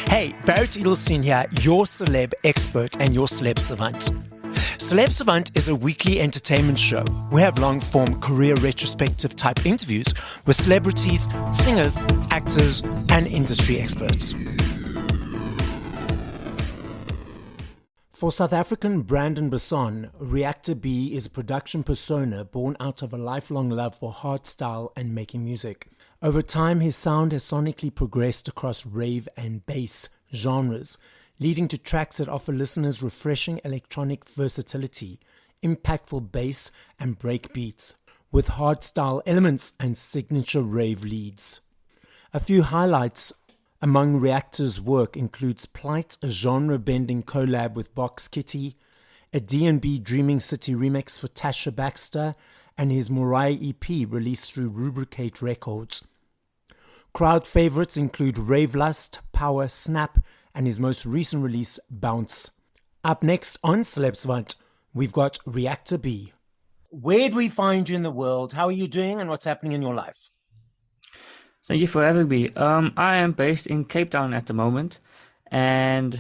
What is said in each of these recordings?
Hey, Barrett Edelstein here, your celeb expert and your Celeb Savant. Celeb Savant is a weekly entertainment show. We have long-form career retrospective type interviews with celebrities, singers, actors, and industry experts. For South African Brandon Basson, Reactor B is a production persona born out of a lifelong love for hardstyle and making music. Over time, his sound has sonically progressed across rave and bass genres, leading to tracks that offer listeners refreshing electronic versatility, impactful bass and break beats, with hardstyle elements and signature rave leads. A few highlights among Reactor's work includes Plight, a genre-bending collab with Box Kitty, a D&B Dreaming City remix for Tasha Baxter, and his Mariah EP released through Rubricate Records. Crowd favorites include Rave Lust, Power, Snap, and his most recent release, Bounce. Up next on Celeb Savant, we've got Reactor B. Where do we find you in the world? How are you doing and what's happening in your life? Thank you for having me. I am based in Cape Town at the moment, and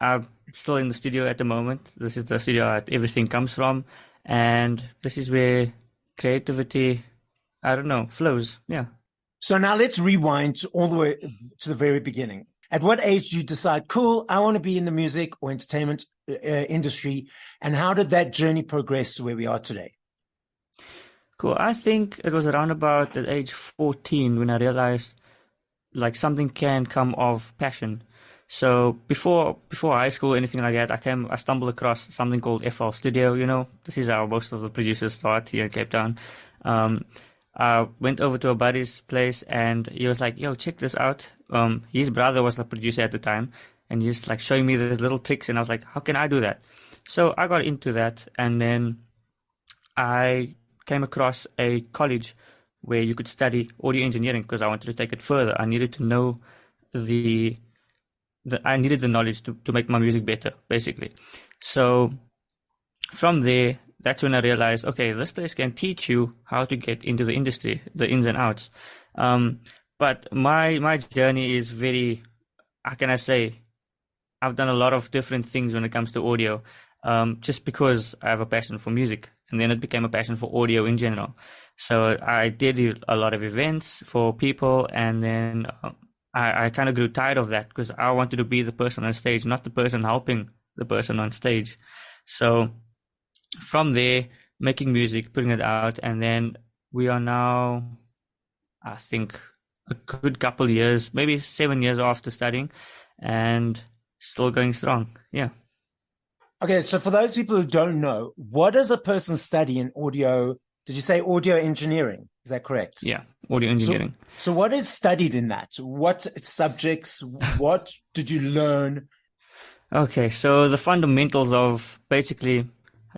I'm still in the studio at the moment. This is the studio that everything comes from, and this is where creativity, flows. Yeah. So now let's rewind all the way to the very beginning. At what age did you decide, cool, I want to be in the music or entertainment industry, and how did that journey progress to where we are today? Cool. I think it was around about at age 14 when I realized like something can come of passion. So before high school, anything like that, I stumbled across something called FL Studio. This is how most of the producers start here in Cape Town. I went over to a buddy's place and he was like, yo, check this out. His brother was the producer at the time and he's like showing me the little tricks and I was like, how can I do that? So I got into that, and then I came across a college where you could study audio engineering because I wanted to take it further. I needed to know I needed the knowledge to make my music better, basically. So from there, that's when I realized, okay, this place can teach you how to get into the industry, the ins and outs. But my journey is very, how can I say, I've done a lot of different things when it comes to audio, just because I have a passion for music. And then it became a passion for audio in general. So I did a lot of events for people, and then I kind of grew tired of that because I wanted to be the person on stage, not the person helping the person on stage. So from there, making music, putting it out, and then we are now, I think, a good couple years, maybe 7 years after studying, and still going strong. Yeah. Okay, so for those people who don't know, what does a person study in audio? Did you say audio engineering? Is that correct? Yeah, audio engineering. So what is studied in that? What subjects? What did you learn? Okay, so the fundamentals of basically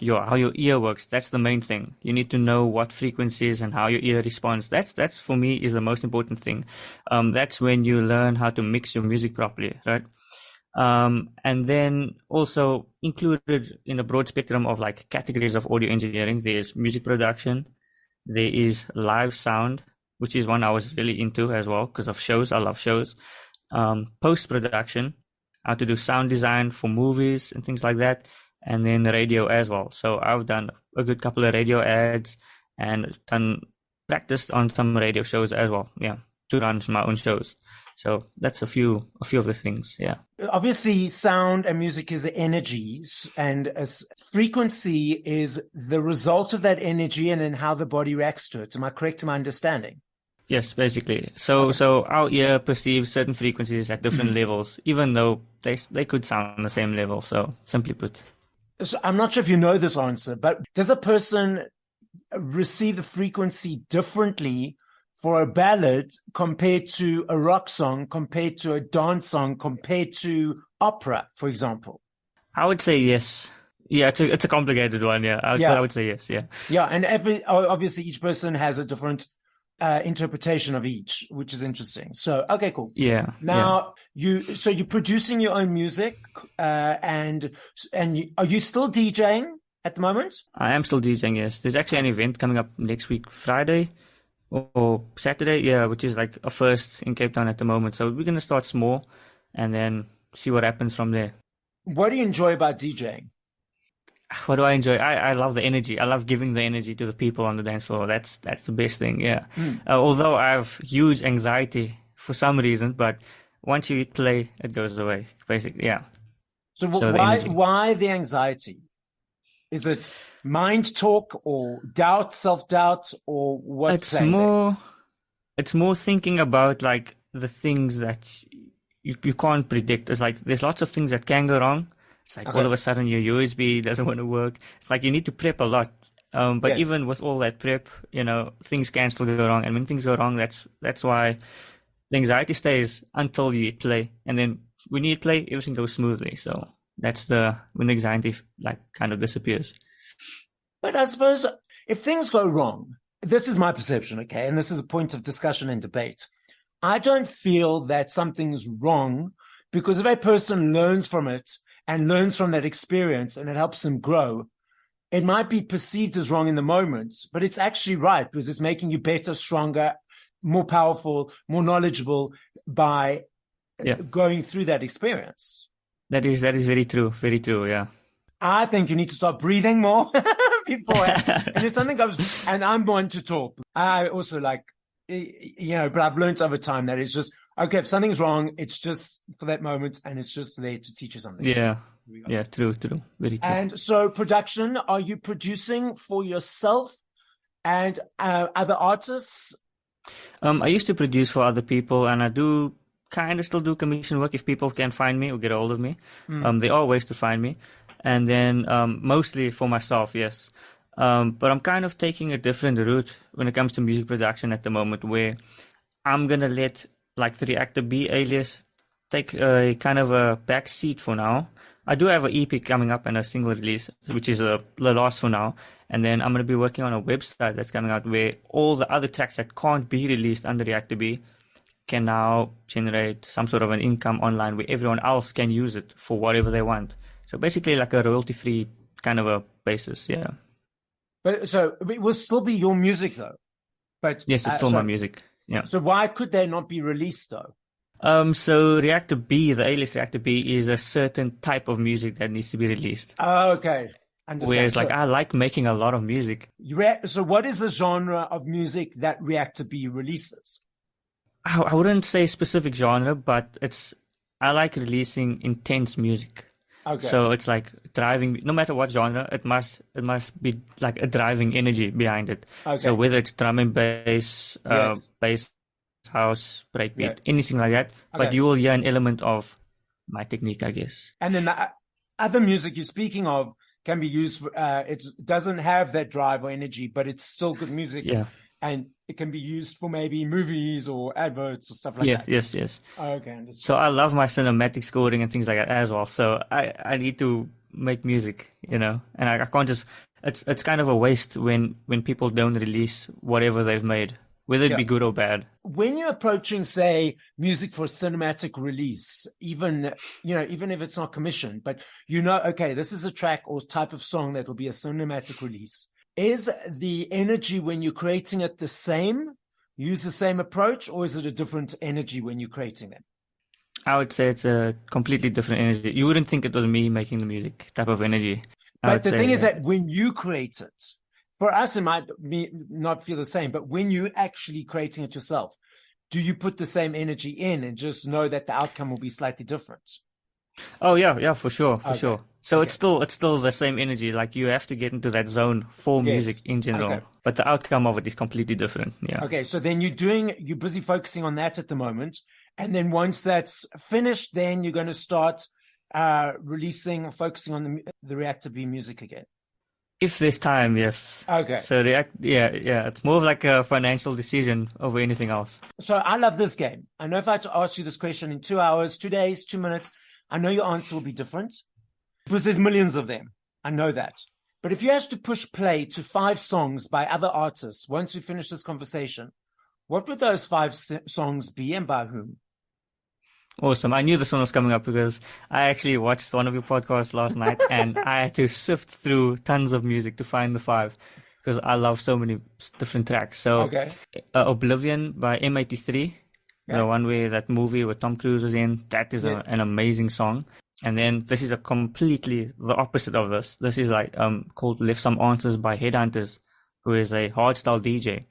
how your ear works, that's the main thing. You need to know what frequencies and how your ear responds. That's for me is the most important thing. That's when you learn how to mix your music properly, right? And then also included in a broad spectrum of like categories of audio engineering, there's music production, there is live sound, which is one I was really into as well because of shows. I love shows. Post-production, how to do sound design for movies and things like that, and then radio as well. So I've done a good couple of radio ads and practiced on some radio shows as well. Yeah, to run my own shows. So that's a few of the things. Yeah. Obviously, sound and music is energy, and as frequency is the result of that energy and then how the body reacts to it. Am I correct in my understanding? Yes, basically. So our ear perceives certain frequencies at different levels, even though they could sound on the same level. So simply put. So I'm not sure if you know this answer, but does a person receive the frequency differently for a ballad compared to a rock song, compared to a dance song, compared to opera, for example? I would say yes. Yeah, it's a complicated one. Yeah, but I would say yes. Yeah. Yeah, and obviously each person has a different interpretation of each, which is interesting. So, okay, cool. Yeah. Now you're producing your own music, and are you still DJing at the moment? I am still DJing, yes. There's actually an event coming up next week, Friday or Saturday, yeah, which is like a first in Cape Town at the moment. So we're going to start small and then see what happens from there. What do you enjoy about DJing? What do I enjoy? I love the energy. I love giving the energy to the people on the dance floor. That's the best thing, yeah. Although I have huge anxiety for some reason, but once you hit play, it goes away, basically, yeah. So, So why the anxiety? Is it mind talk or doubt, self-doubt, or what? It's more thinking about like the things that you can't predict. It's like there's lots of things that can go wrong. It's like all of a sudden your USB doesn't want to work. It's like you need to prep a lot. But even with all that prep, things can still go wrong. And when things go wrong, that's why the anxiety stays until you hit play. And then when you hit play, everything goes smoothly. So that's when the anxiety like kind of disappears. But I suppose if things go wrong, this is my perception, okay? And this is a point of discussion and debate. I don't feel that something's wrong because if a person learns from it and learns from that experience and it helps them grow, it might be perceived as wrong in the moment, but it's actually right because it's making you better, stronger, more powerful, more knowledgeable by going through that experience. That is very true. Very true. Yeah. I think you need to start breathing more beforehand. And if something goes, and I'm one to talk, I also like, but I've learned over time that it's just, okay, if something's wrong, it's just for that moment and it's just there to teach you something. Yeah. Yeah, true. Very true. And so production, are you producing for yourself and other artists? I used to produce for other people and I do kind of still do commission work if people can find me or get a hold of me. There are ways to find me. And then mostly for myself, yes. But I'm kind of taking a different route when it comes to music production at the moment where I'm going to let like the Reactor B alias take a kind of a back seat for now. I do have an EP coming up and a single release, which is the last for now. And then I'm going to be working on a website that's coming out where all the other tracks that can't be released under Reactor B can now generate some sort of an income online where everyone else can use it for whatever they want. So basically like a royalty-free kind of a basis, yeah. But so it will still be your music though. But yes, it's still my music. Yeah. So why could they not be released though? So Reactor B, the alias Reactor B, is a certain type of music that needs to be released. Oh, okay. Understand. Whereas like I like making a lot of music. So what is the genre of music that Reactor B releases? I wouldn't say specific genre, but I like releasing intense music. Okay. So it's like driving, no matter what genre, it must be like a driving energy behind it. Okay. So whether it's drum and bass, bass, house, breakbeat, anything like that. Okay. But you will hear an element of my technique, I guess. And then the other music you're speaking of can be used for, it doesn't have that drive or energy, but it's still good music. Yeah. And it can be used for maybe movies or adverts or stuff like that. Yes. Okay, understood. So I love my cinematic scoring and things like that as well. So I need to make music, and I can't just, it's kind of a waste when people don't release whatever they've made, whether it be good or bad. When you're approaching, say, music for a cinematic release, even if it's not commissioned, but okay, this is a track or type of song that will be a cinematic release. Is the energy when you're creating it the same? Use the same approach, or is it a different energy when you're creating them? I would say it's a completely different energy. You wouldn't think it was me making the music type of energy. But the thing is that when you create it, for us, it might not feel the same, but when you're actually creating it yourself, do you put the same energy in and just know that the outcome will be slightly different? Oh yeah, for sure. So it's still the same energy. Like you have to get into that zone for music in general, but the outcome of it is completely different. Yeah. Okay, so then you're busy focusing on that at the moment, and then once that's finished, then you're going to start focusing on the Reactor B music again. If there's time, yes. Okay. So it's more of like a financial decision over anything else. So I love this game. I know if I had to ask you this question in 2 hours, 2 days, 2 minutes, I know your answer will be different because there's millions of them. I know that. But if you had to push play to 5 songs by other artists, once we finish this conversation, what would those 5 songs be and by whom? Awesome. I knew this one was coming up because I actually watched one of your podcasts last night and I had to sift through tons of music to find the five because I love so many different tracks. So, Okay. Oblivion by M83, the one where that movie where Tom Cruise was in, that is an amazing song. And then this is a completely the opposite of this. This is like called Left Some Answers by Headhunters, who is a hardstyle DJ.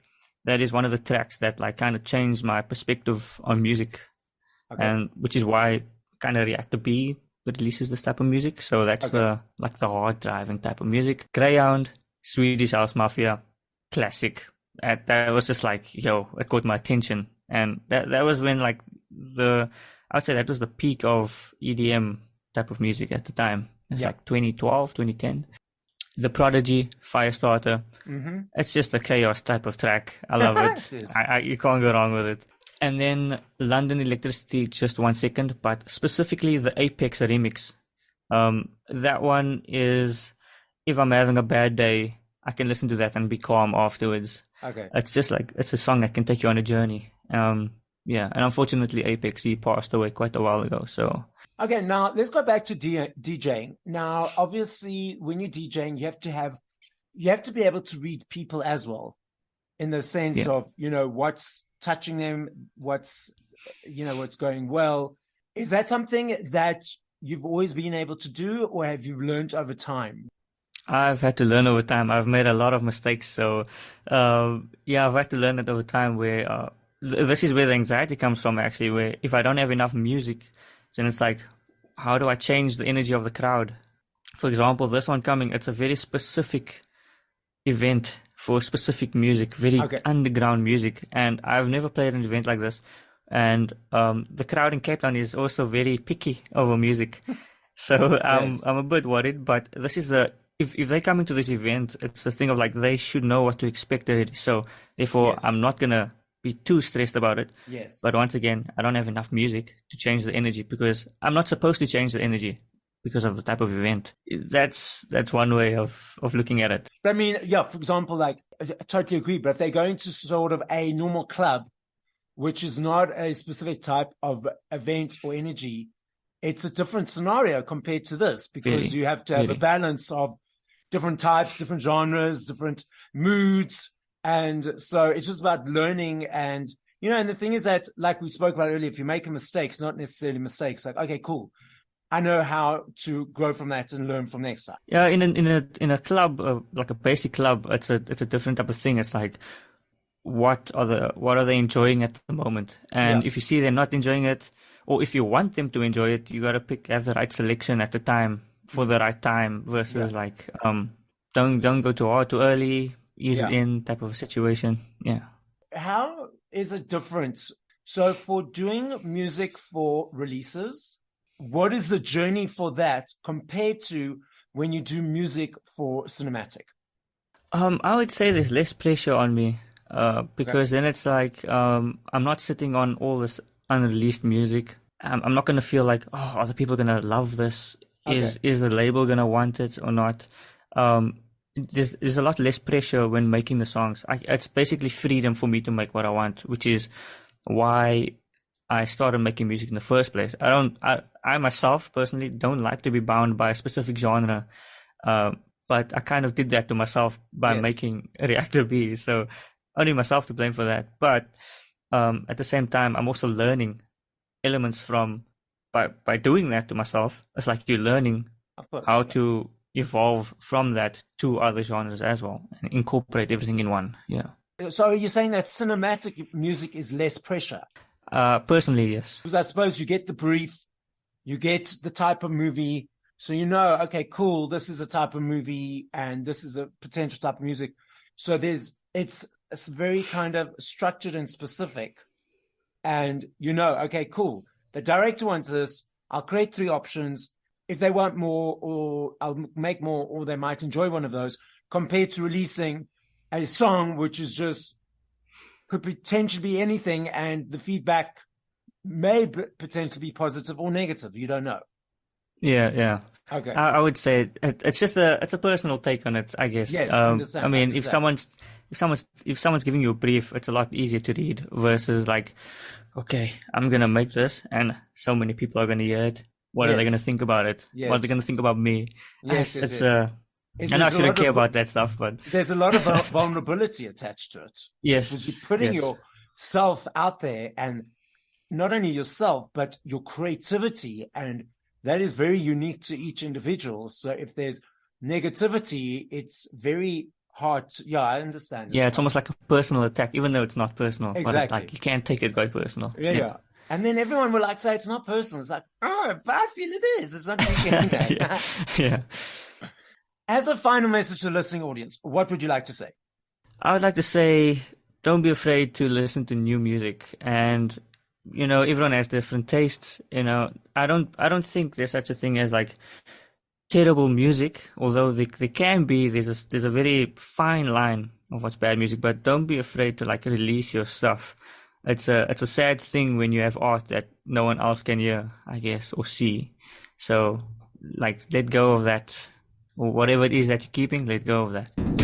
That is one of the tracks that like kind of changed my perspective on music. Okay. And which is why kind of Reactor B releases this type of music. So that's the hard driving type of music. Greyhound, Swedish House Mafia, classic. That was just like, it caught my attention. And that was when like I would say that was the peak of EDM type of music at the time. It's like 2012, 2010. The Prodigy, Firestarter. Mm-hmm. It's just a chaos type of track. I love it. You can't go wrong with it. And then London Electricity, Just 1 Second, but specifically the Apex remix. That one is, if I'm having a bad day, I can listen to that and be calm afterwards. Okay. It's just like, it's a song that can take you on a journey. And unfortunately Apex, he passed away quite a while ago, so. Okay, now let's go back to DJing. Now, obviously, when you're DJing, you have to be able to read people as well, in the sense of, what's touching them, what's going well. Is that something that you've always been able to do, or have you learned over time? I've had to learn over time. I've made a lot of mistakes. So, I've had to learn it over time where, this is where the anxiety comes from, actually, where if I don't have enough music, then it's like, how do I change the energy of the crowd? For example, this one coming, it's a very specific event for specific music, very underground music. And I've never played an event like this. And the crowd in Cape Town is also very picky over music. So I'm a bit worried, but this is if they're coming to this event, it's the thing of like, they should know what to expect already. So therefore, I'm not going to be too stressed about it. Yes. But once again, I don't have enough music to change the energy because I'm not supposed to change the energy because of the type of event. That's one way of looking at it. I mean, for example, like, I totally agree, but if they're going to sort of a normal club, which is not a specific type of event or energy, it's a different scenario compared to this, because you have to have a balance of different types, different genres, different moods. And so it's just about learning. And, and the thing is that, like we spoke about earlier, if you make a mistake, it's not necessarily mistakes. Like, okay, cool, I know how to grow from that and learn from next time. Yeah, in a club, like a basic club, it's a different type of thing. It's like, what are they enjoying at the moment? And if you see they're not enjoying it, or if you want them to enjoy it, you got to have the right selection at the time for the right time versus like, don't go too hard too early, ease it in type of a situation. Yeah. How is it different? So for doing music for releases, what is the journey for that compared to when you do music for cinematic? I would say there's less pressure on me, because then it's like, I'm not sitting on all this unreleased music. I'm not going to feel like, are the people going to love this? Is the label going to want it or not? There's a lot less pressure when making the songs. It's basically freedom for me to make what I want, which is why I started making music in the first place. I myself personally don't like to be bound by a specific genre. But I kind of did that to myself by making Reactor B. So only myself to blame for that. But at the same time, I'm also learning elements by doing that to myself. It's like you're learning how to evolve from that to other genres as well and incorporate everything in one. Yeah. So you're saying that cinematic music is less pressure? Personally, yes. Because I suppose you get the brief, you get the type of movie, so okay, cool, this is a type of movie and this is a potential type of music. So it's very kind of structured and specific. And okay, cool, the director wants this, I'll create 3 options. If they want more, or I'll make more, or they might enjoy one of those, compared to releasing a song which is could potentially be anything, and the feedback may potentially be positive or negative. You don't know. Yeah. Okay. I would say it's just it's a personal take on it, I guess. Yes, I understand. I mean, if someone's if someone's giving you a brief, it's a lot easier to read versus like, okay, I'm gonna make this, and so many people are gonna hear it. What are they Yes. gonna think about it? What are they Yes. gonna think about me? Yes, yes, It's yes. I know I There's a shouldn't lot care of about that stuff, but there's a lot of vulnerability attached to it. Because yes, you're putting yes, yourself out there, and not only yourself, but your creativity, and that is very unique to each individual. So if there's negativity, it's very hard to, yeah, I understand as yeah. It's well. almost like a personal attack, even though it's not personal. But Exactly. like you can't take it quite personal. Yeah, Yeah, yeah. And then everyone will like say it's not personal. It's like, oh, but I feel it is. It's not me getting yeah, that. yeah. As a final message to the listening audience, what would you like to say? I would like to say, don't be afraid to listen to new music, and everyone has different tastes. I don't think there's such a thing as like terrible music, although there can be. There's a very fine line of what's bad music, but don't be afraid to like release your stuff. It's a sad thing when you have art that no one else can hear, I guess, or see. So like let go of that, or whatever it is that you're keeping, let go of that.